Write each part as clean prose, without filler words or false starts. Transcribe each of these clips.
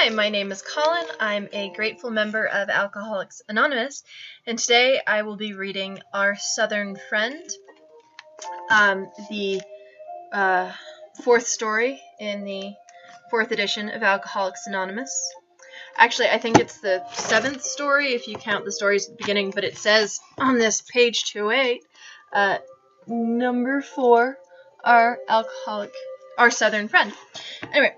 Hi, my name is Colin. I'm a grateful member of Alcoholics Anonymous, and today I will be reading Our Southern Friend, the fourth story in the fourth edition of Alcoholics Anonymous. Actually, I think it's the seventh story if you count the stories at the beginning, but it says on this page 208, number 4, Our Southern Friend. Anyway,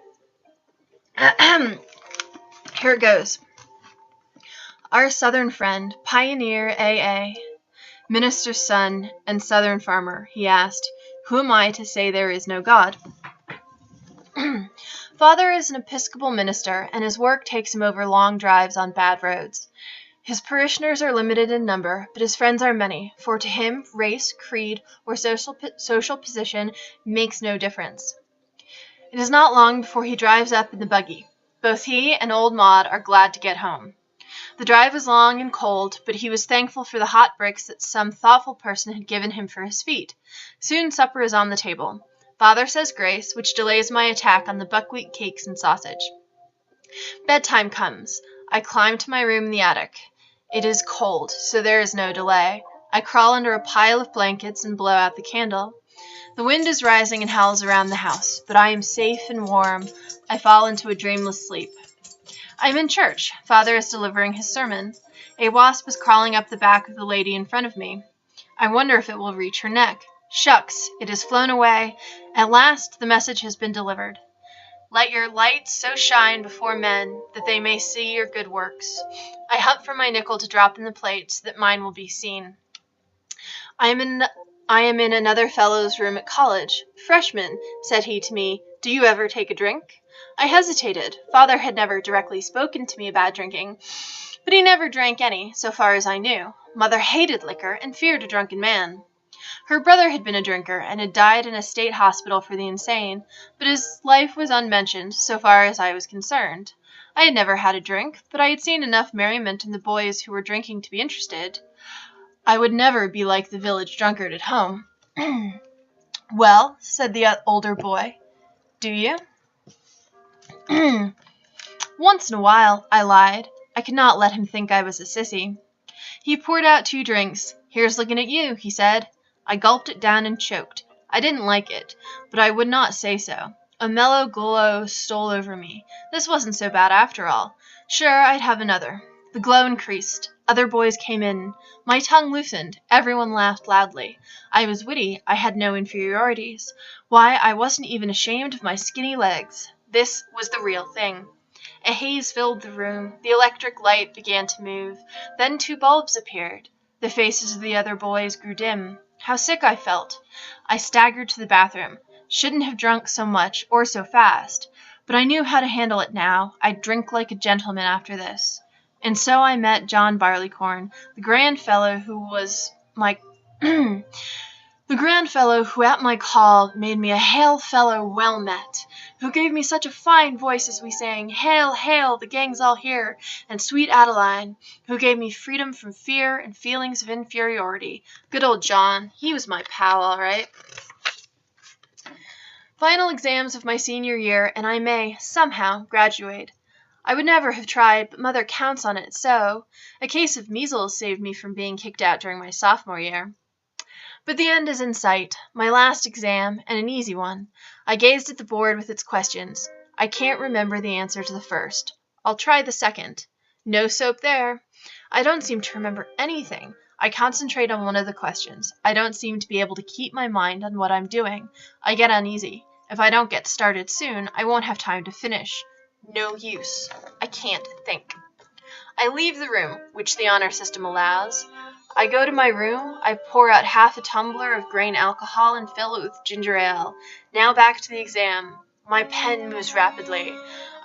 here it goes. Our Southern friend, pioneer AA, minister's son, and Southern farmer, he asked, "Who am I to say there is no God?" Father is an Episcopal minister, and his work takes him over long drives on bad roads. His parishioners are limited in number, but his friends are many, for to him race, creed, or social position makes no difference. It is not long before he drives up in the buggy. Both he and old Maud are glad to get home. The drive was long and cold, but he was thankful for the hot bricks that some thoughtful person had given him for his feet. Soon supper is on the table. Father says grace, which delays my attack on the buckwheat cakes and sausage. Bedtime comes. I climb to my room in the attic. It is cold, so there is no delay. I crawl under a pile of blankets and blow out the candle. The wind is rising and howls around the house, but I am safe and warm. I fall into a dreamless sleep. I am in church. Father is delivering his sermon. A wasp is crawling up the back of the lady in front of me. I wonder if it will reach her neck. Shucks, it has flown away. At last the message has been delivered. Let your light so shine before men that they may see your good works. I hunt for my nickel to drop in the plate so that mine will be seen. I am in another fellow's room at college. "Freshman," said he to me, "do you ever take a drink?" I hesitated. Father had never directly spoken to me about drinking, but he never drank any, so far as I knew. Mother hated liquor and feared a drunken man. Her brother had been a drinker and had died in a state hospital for the insane, but his life was unmentioned so far as I was concerned. I had never had a drink, but I had seen enough merriment in the boys who were drinking to be interested. I would never be like the village drunkard at home. "Well," said the older boy, "do you?" "Once in a while," I lied. I could not let him think I was a sissy. He poured out 2 drinks. "Here's looking at you," he said. I gulped it down and choked. I didn't like it, but I would not say so. A mellow glow stole over me. This wasn't so bad after all. Sure, I'd have another. The glow increased. Other boys came in. My tongue loosened. Everyone laughed loudly. I was witty. I had no inferiorities. Why, I wasn't even ashamed of my skinny legs. This was the real thing. A haze filled the room. The electric light began to move. Then 2 bulbs appeared. The faces of the other boys grew dim. How sick I felt. I staggered to the bathroom. Shouldn't have drunk so much or so fast, but I knew how to handle it now. I'd drink like a gentleman after this. And so I met John Barleycorn, the grand fellow who at my call made me a hail fellow well met, who gave me such a fine voice as we sang, "Hail, hail, the gang's all here," and sweet Adeline, who gave me freedom from fear and feelings of inferiority. Good old John, he was my pal, all right. Final exams of my senior year, and I may, somehow, graduate. I would never have tried, but Mother counts on it so. A case of measles saved me from being kicked out during my sophomore year. But the end is in sight. My last exam, and an easy one. I gazed at the board with its questions. I can't remember the answer to the first. I'll try the second. No soap there. I don't seem to remember anything. I concentrate on one of the questions. I don't seem to be able to keep my mind on what I'm doing. I get uneasy. If I don't get started soon, I won't have time to finish. No use. I can't think. I leave the room, which the honor system allows. I go to my room. I pour out half a tumbler of grain alcohol and fill it with ginger ale. Now back to the exam. My pen moves rapidly.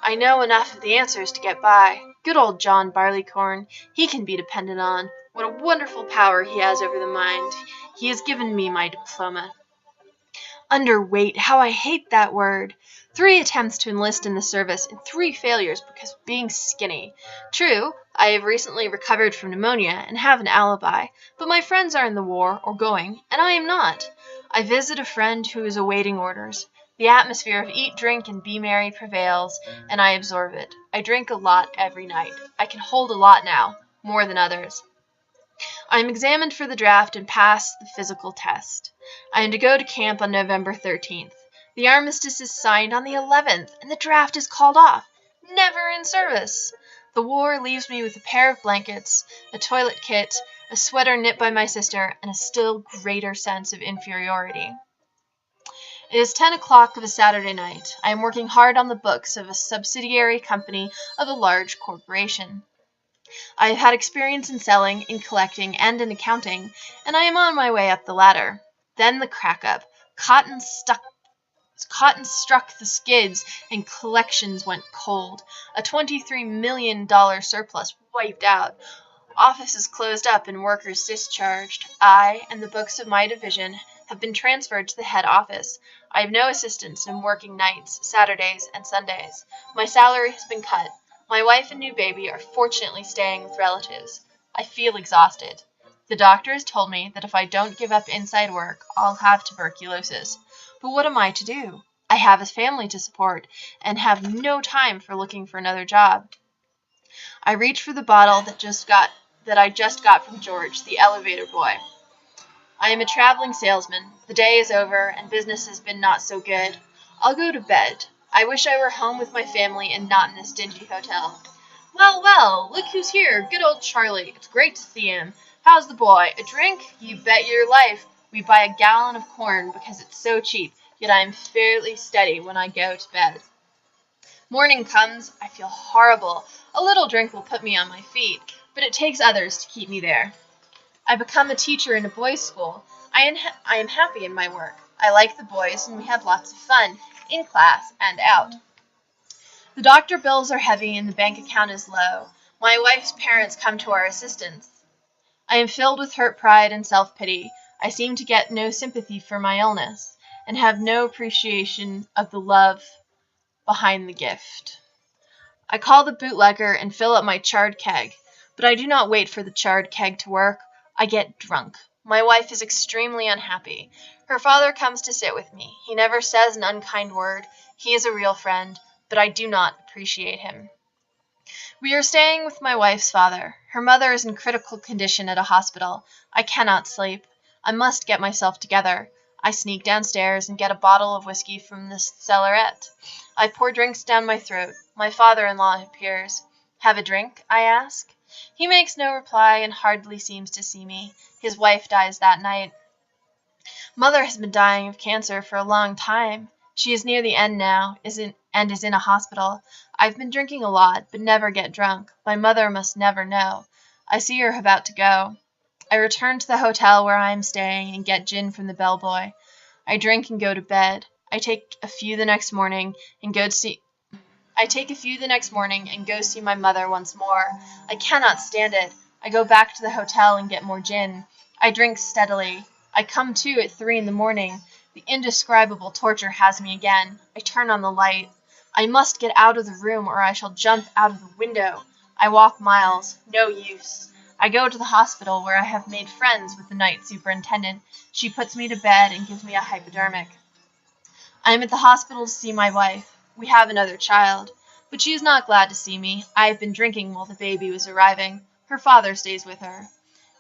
I know enough of the answers to get by. Good old John Barleycorn. He can be depended on. What a wonderful power he has over the mind. He has given me my diploma. Underweight, how I hate that word. 3 attempts to enlist in the service and 3 failures because of being skinny. True, I have recently recovered from pneumonia and have an alibi, but my friends are in the war or going, and I am not. I visit a friend who is awaiting orders. The atmosphere of eat, drink, and be merry prevails, and I absorb it. I drink a lot every night. I can hold a lot now, more than others. I am examined for the draft and pass the physical test. I am to go to camp on November 13th. The armistice is signed on the 11th, and the draft is called off. Never in service. The war leaves me with a pair of blankets, a toilet kit, a sweater knit by my sister, and a still greater sense of inferiority. It is 10 o'clock of a Saturday night. I am working hard on the books of a subsidiary company of a large corporation. I have had experience in selling, in collecting, and in accounting, and I am on my way up the ladder. Then the crack-up. Cotton struck the skids, and collections went cold. A $23 million surplus wiped out. Offices closed up and workers discharged. I and the books of my division have been transferred to the head office. I have no assistants and am working nights, Saturdays, and Sundays. My salary has been cut. My wife and new baby are fortunately staying with relatives. I feel exhausted. The doctor has told me that if I don't give up inside work, I'll have tuberculosis. But what am I to do? I have a family to support and have no time for looking for another job. I reach for the bottle that I just got from George, the elevator boy. I am a traveling salesman. The day is over, and business has been not so good. I'll go to bed. I wish I were home with my family and not in this dingy hotel. Well, well, look who's here. Good old Charlie. It's great to see him. How's the boy? A drink? You bet your life. We buy a gallon of corn because it's so cheap, yet I am fairly steady when I go to bed. Morning comes. I feel horrible. A little drink will put me on my feet, but it takes others to keep me there. I become a teacher in a boys' school. I am happy in my work. I like the boys, and we have lots of fun, in class and out. The doctor bills are heavy, and the bank account is low. My wife's parents come to our assistance. I am filled with hurt pride and self-pity. I seem to get no sympathy for my illness, and have no appreciation of the love behind the gift. I call the bootlegger and fill up my charred keg, but I do not wait for the charred keg to work. I get drunk. My wife is extremely unhappy. Her father comes to sit with me. He never says an unkind word. He is a real friend, but I do not appreciate him. We are staying with my wife's father. Her mother is in critical condition at a hospital. I cannot sleep. I must get myself together. I sneak downstairs and get a bottle of whiskey from the cellarette. I pour drinks down my throat. My father-in-law appears. Have a drink? I ask. He makes no reply and hardly seems to see me. His wife dies that night. Mother has been dying of cancer for a long time. She is near the end now, and is in a hospital. I've been drinking a lot, but never get drunk. My mother must never know. I see her about to go. I return to the hotel where I am staying and get gin from the bellboy. I drink and go to bed. I take a few the next morning and go see my mother once more. I cannot stand it. I go back to the hotel and get more gin. I drink steadily. I come to at 3 a.m. The indescribable torture has me again. I turn on the light. I must get out of the room or I shall jump out of the window. I walk miles. No use. I go to the hospital where I have made friends with the night superintendent. She puts me to bed and gives me a hypodermic. I am at the hospital to see my wife. We have another child, but she is not glad to see me. I have been drinking while the baby was arriving. Her father stays with her.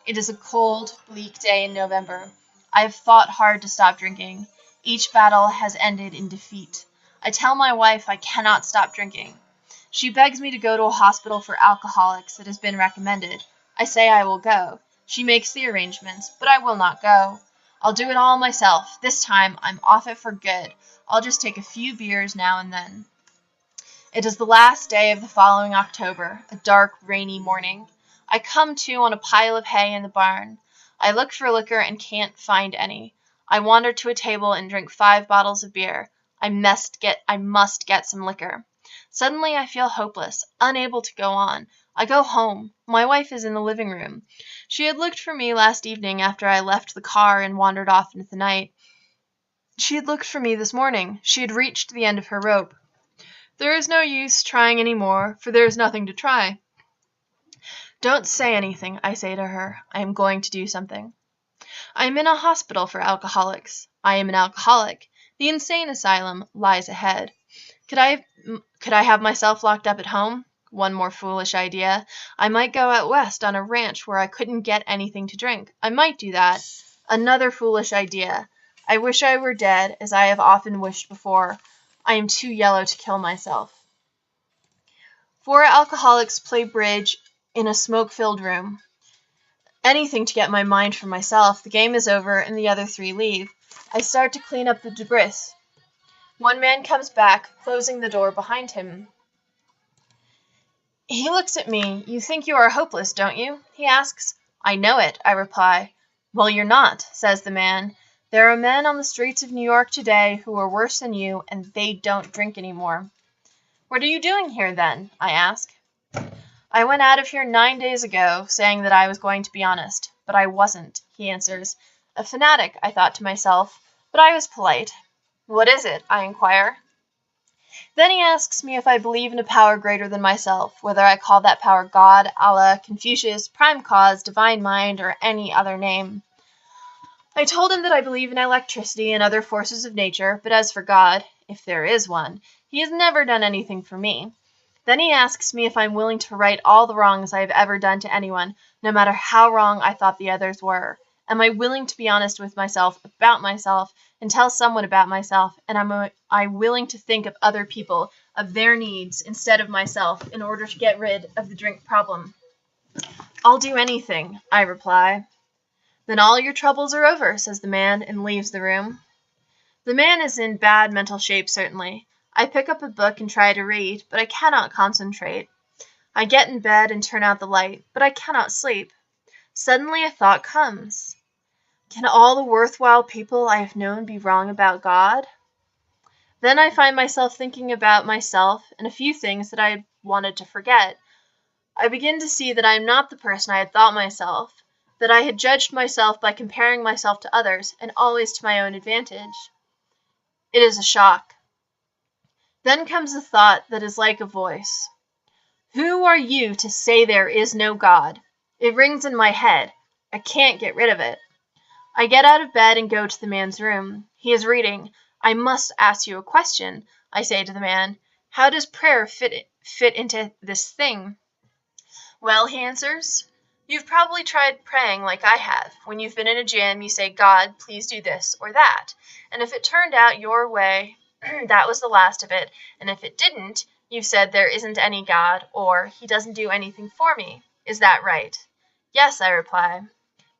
It is a cold, bleak day in November. I have fought hard to stop drinking. Each battle has ended in defeat. I tell my wife I cannot stop drinking. She begs me to go to a hospital for alcoholics that has been recommended. I say I will go. She makes the arrangements, but I will not go. I'll do it all myself. This time I'm off it for good. I'll just take a few beers now and then. It is the last day of the following October, a dark, rainy morning. I come to on a pile of hay in the barn. I look for liquor and can't find any. I wander to a table and drink 5 bottles of beer. I must get some liquor. Suddenly I feel hopeless, unable to go on. I go home. My wife is in the living room. She had looked for me last evening after I left the car and wandered off into the night. She had looked for me this morning. She had reached the end of her rope. There is no use trying any more, for there is nothing to try. Don't say anything, I say to her. I am going to do something. I am in a hospital for alcoholics. I am an alcoholic. The insane asylum lies ahead. Could I have myself locked up at home? One more foolish idea. I might go out west on a ranch where I couldn't get anything to drink. I might do that. Another foolish idea. I wish I were dead, as I have often wished before. I am too yellow to kill myself. 4 alcoholics play bridge in a smoke-filled room. Anything to get my mind from myself. The game is over, and the other 3 leave. I start to clean up the debris. One man comes back, closing the door behind him. He looks at me. You think you are hopeless, don't you? He asks. I know it, I reply. Well, you're not, says the man. There are men on the streets of New York today who are worse than you, and they don't drink anymore. What are you doing here, then? I ask. I went out of here 9 days ago, saying that I was going to be honest, but I wasn't, he answers. A fanatic, I thought to myself, but I was polite. What is it? I inquire. Then he asks me if I believe in a power greater than myself, whether I call that power God, Allah, Confucius, Prime Cause, Divine Mind, or any other name. I told him that I believe in electricity and other forces of nature, but as for God, if there is one, he has never done anything for me. Then he asks me if I'm willing to right all the wrongs I have ever done to anyone, no matter how wrong I thought the others were. Am I willing to be honest with myself, about myself, and tell someone about myself, and am I willing to think of other people, of their needs, instead of myself, in order to get rid of the drink problem? I'll do anything, I reply. Then all your troubles are over, says the man, and leaves the room. The man is in bad mental shape, certainly. I pick up a book and try to read, but I cannot concentrate. I get in bed and turn out the light, but I cannot sleep. Suddenly a thought comes. Can all the worthwhile people I have known be wrong about God? Then I find myself thinking about myself and a few things that I had wanted to forget. I begin to see that I am not the person I had thought myself, that I had judged myself by comparing myself to others, and always to my own advantage. It is a shock. Then comes a thought that is like a voice. Who are you to say there is no God? It rings in my head. I can't get rid of it. I get out of bed and go to the man's room. He is reading. I must ask you a question, I say to the man. How does prayer fit into this thing? Well, he answers, you've probably tried praying like I have. When you've been in a jam, you say, God, please do this or that. And if it turned out your way, that was the last of it. And if it didn't, you've said there isn't any God, or he doesn't do anything for me. Is that right? Yes, I reply.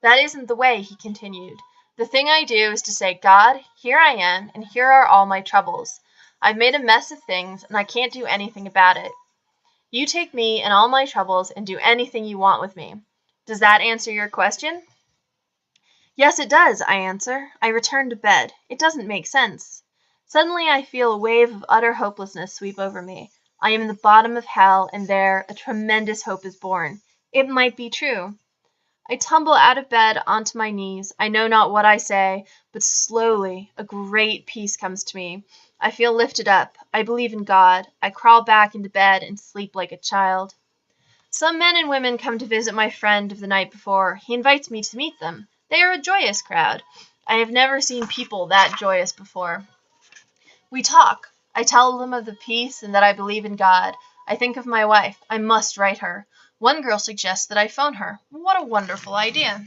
That isn't the way, he continued. The thing I do is to say, God, here I am, and here are all my troubles. I've made a mess of things, and I can't do anything about it. You take me and all my troubles and do anything you want with me. Does that answer your question? Yes, it does, I answer. I return to bed. It doesn't make sense. Suddenly I feel a wave of utter hopelessness sweep over me. I am in the bottom of hell, and there a tremendous hope is born. It might be true. I tumble out of bed onto my knees. I know not what I say, but slowly a great peace comes to me. I feel lifted up. I believe in God. I crawl back into bed and sleep like a child. Some men and women come to visit my friend of the night before. He invites me to meet them. They are a joyous crowd. I have never seen people that joyous before. We talk. I tell them of the peace and that I believe in God. I think of my wife. I must write her. One girl suggests that I phone her. What a wonderful idea.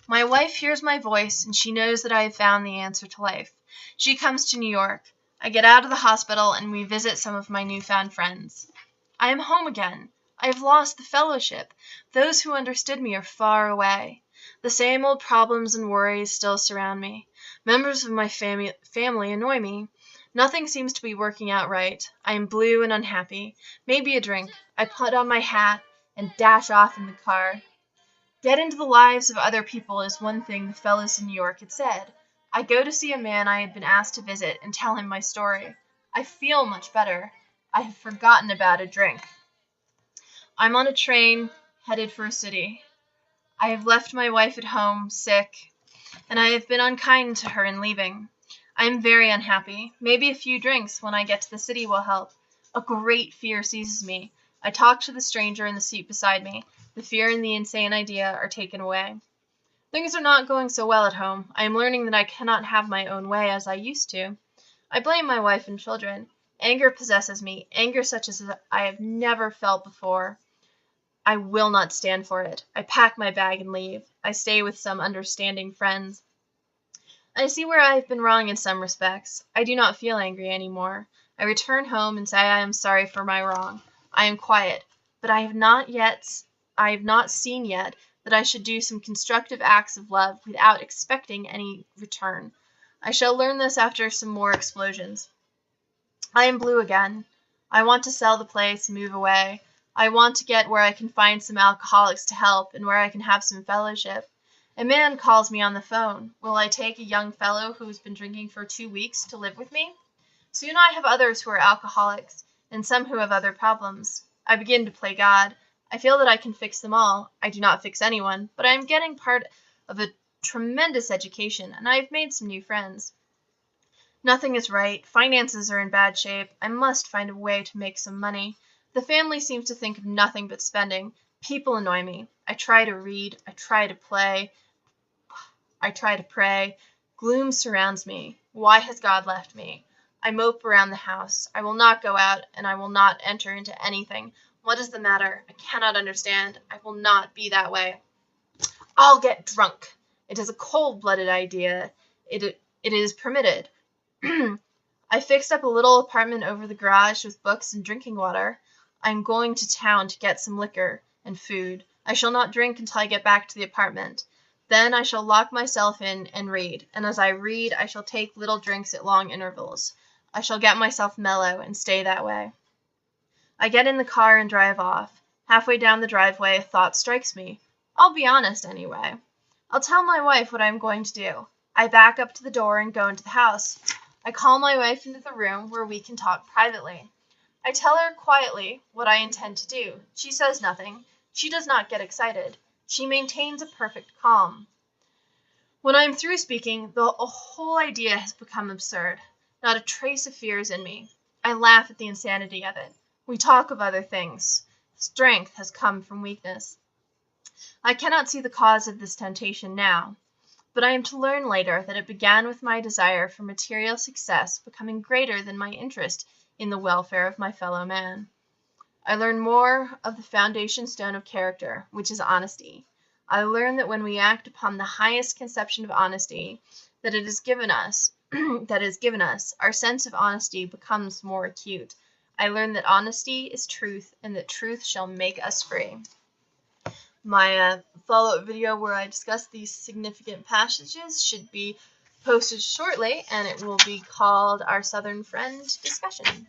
My wife hears my voice, and she knows that I have found the answer to life. She comes to New York. I get out of the hospital, and we visit some of my newfound friends. I am home again. I have lost the fellowship. Those who understood me are far away. The same old problems and worries still surround me. Members of my family annoy me. Nothing seems to be working out right. I am blue and unhappy. Maybe a drink. I put on my hat and dash off in the car. Get into the lives of other people is one thing the fellows in New York had said. I go to see a man I had been asked to visit and tell him my story. I feel much better. I have forgotten about a drink. I'm on a train headed for a city. I have left my wife at home, sick, and I have been unkind to her in leaving. I am very unhappy. Maybe a few drinks when I get to the city will help. A great fear seizes me. I talk to the stranger in the seat beside me. The fear and the insane idea are taken away. Things are not going so well at home. I am learning that I cannot have my own way as I used to. I blame my wife and children. Anger possesses me, anger such as I have never felt before. I will not stand for it. I pack my bag and leave. I stay with some understanding friends. I see where I have been wrong in some respects. I do not feel angry anymore. I return home and say I am sorry for my wrong. I am quiet, but I have not seen yet that I should do some constructive acts of love without expecting any return. I shall learn this after some more explosions. I am blue again. I want to sell the place, move away. I want to get where I can find some alcoholics to help and where I can have some fellowship. A man calls me on the phone. Will I take a young fellow who has been drinking for 2 weeks to live with me? Soon I have others who are alcoholics, and some who have other problems. I begin to play God. I feel that I can fix them all. I do not fix anyone, but I am getting part of a tremendous education, and I have made some new friends. Nothing is right. Finances are in bad shape. I must find a way to make some money. The family seems to think of nothing but spending. People annoy me. I try to read. I try to play. I try to pray. Gloom surrounds me. Why has God left me? I mope around the house. I will not go out, and I will not enter into anything. What is the matter? I cannot understand. I will not be that way. I'll get drunk. It is a cold-blooded idea. It is permitted. I fixed up a little apartment over the garage with books and drinking water. I am going to town to get some liquor and food. I shall not drink until I get back to the apartment. Then I shall lock myself in and read, and as I read I shall take little drinks at long intervals. I shall get myself mellow and stay that way. I get in the car and drive off. Halfway down the driveway a thought strikes me. I'll be honest anyway. I'll tell my wife what I am going to do. I back up to the door and go into the house. I call my wife into the room where we can talk privately. I tell her quietly what I intend to do. She says nothing. She does not get excited. She maintains a perfect calm. When I am through speaking, the whole idea has become absurd. Not a trace of fear is in me. I laugh at the insanity of it. We talk of other things. Strength has come from weakness. I cannot see the cause of this temptation now, but I am to learn later that it began with my desire for material success becoming greater than my interest in the welfare of my fellow man. I learn more of the foundation stone of character, which is honesty. I learn that when we act upon the highest conception of honesty that is given us, our sense of honesty becomes more acute. I learn that honesty is truth, and that truth shall make us free. My follow-up video where I discuss these significant passages should be posted shortly, and it will be called Our Southern Friend Discussion.